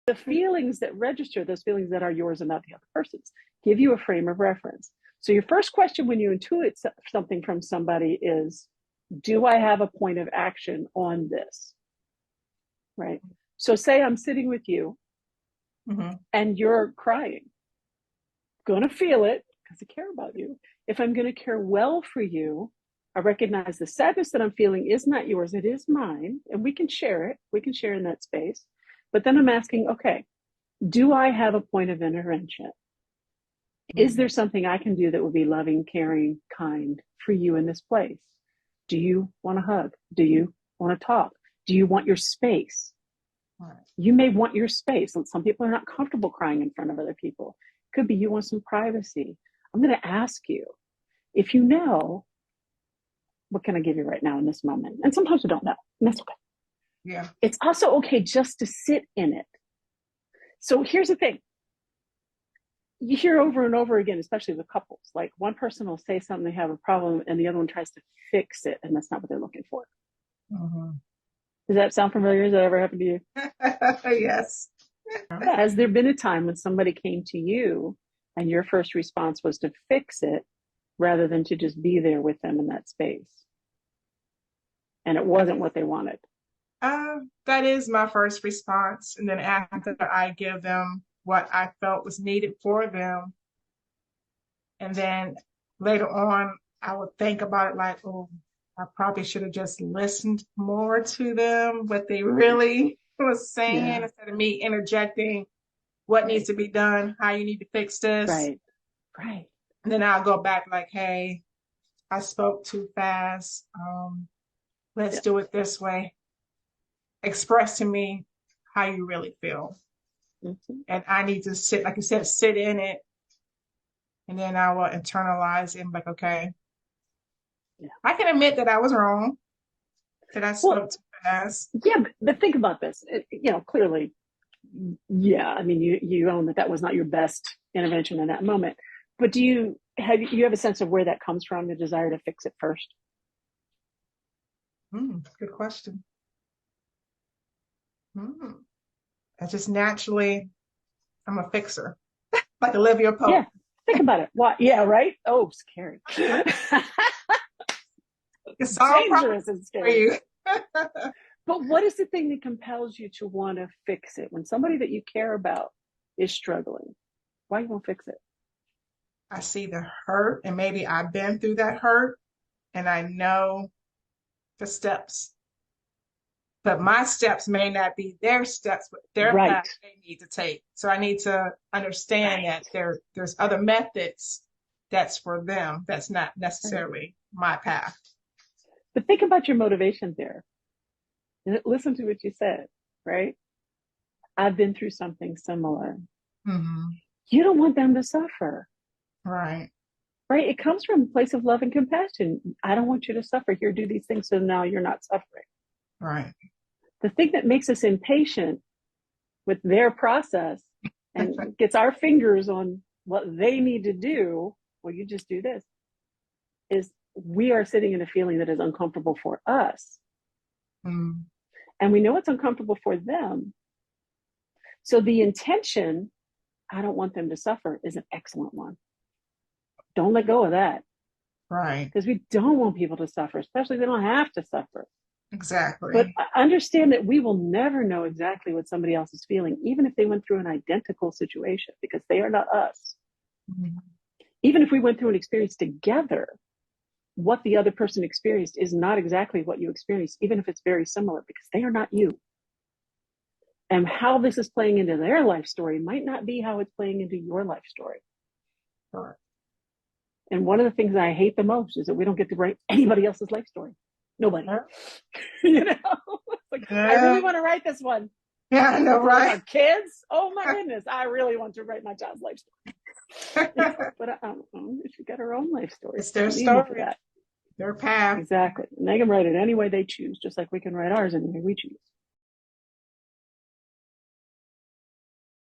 the feelings that register, those feelings that are yours and not the other person's, give you a frame of reference. So your first question when you intuit something from somebody is, do I have a point of action on this? Right? So say I'm sitting with you and you're crying. Going to feel it because I care about you. If I'm going to care well for you, I recognize the sadness that I'm feeling is not yours, it is mine, and we can share it. We can share in that space. But then I'm asking, okay, do I have a point of intervention? Is there something I can do that would be loving, caring, kind for you in this place? Do you want to hug? Do you want to talk? Do you want your space? Right. You may want your space. Some people are not comfortable crying in front of other people. Could be you want some privacy. I'm going to ask you, if you know, what can I give you right now in this moment? And sometimes we don't know, and that's okay. Yeah. It's also okay just to sit in it. So here's the thing. You hear over and over again, especially with couples, like one person will say something, they have a problem, and the other one tries to fix it, and that's not what they're looking for. Does that sound familiar? Has that ever happened to you? Yes. Has there been a time when somebody came to you and your first response was to fix it rather than to just be there with them in that space? And it wasn't what they wanted. That is my first response. And then after I give them what I felt was needed for them, and then later on, I would think about it like, oh, I probably should have just listened more to them, what they really was saying, instead of me interjecting what needs to be done, how you need to fix this. Right. And then I'll go back like, hey, I spoke too fast. Let's do it this way. Express to me how you really feel. And I need to sit, like you said, sit in it. And then I will internalize it and be like, okay, I can admit that I was wrong, that I spoke too fast. Yeah, but think about this. Clearly, I mean, you own that was not your best intervention in that moment. But do you have a sense of where that comes from, the desire to fix it first? Good question. I just naturally, I'm a fixer, like Olivia Pope. Yeah, think about it. What? Yeah, right? Oh, scary. It's all dangerous and scary. For you. But what is the thing that compels you to want to fix it? When somebody that you care about is struggling, why you won't fix it? I see the hurt, and maybe I've been through that hurt, and I know the steps. But my steps may not be their steps, but their path they need to take. So I need to understand that there's other methods that's for them. That's not necessarily my path. But think about your motivation there. Listen to what you said, right? I've been through something similar. You don't want them to suffer. Right. It comes from a place of love and compassion. I don't want you to suffer. Here, do these things so now you're not suffering. Right. The thing that makes us impatient with their process and gets our fingers on what they need to do, well, you just do this, is we are sitting in a feeling that is uncomfortable for us. And we know it's uncomfortable for them. So the intention, I don't want them to suffer, is an excellent one. Don't let go of that. Right. Because we don't want people to suffer, especially if they don't have to suffer. Exactly. But understand that we will never know exactly what somebody else is feeling, even if they went through an identical situation, because they are not us. Even if we went through an experience together, what the other person experienced is not exactly what you experienced, even if it's very similar, because they are not you. And how this is playing into their life story might not be how it's playing into your life story. Sure. And one of the things I hate the most is that we don't get to write anybody else's life story. Nobody. I really want to write this one. Yeah, I know, right? Our kids. Oh my goodness, I really want to write my child's life story. But she got her own life story. It's their story. Their path. Exactly. And they can write it any way they choose, just like we can write ours any way we choose.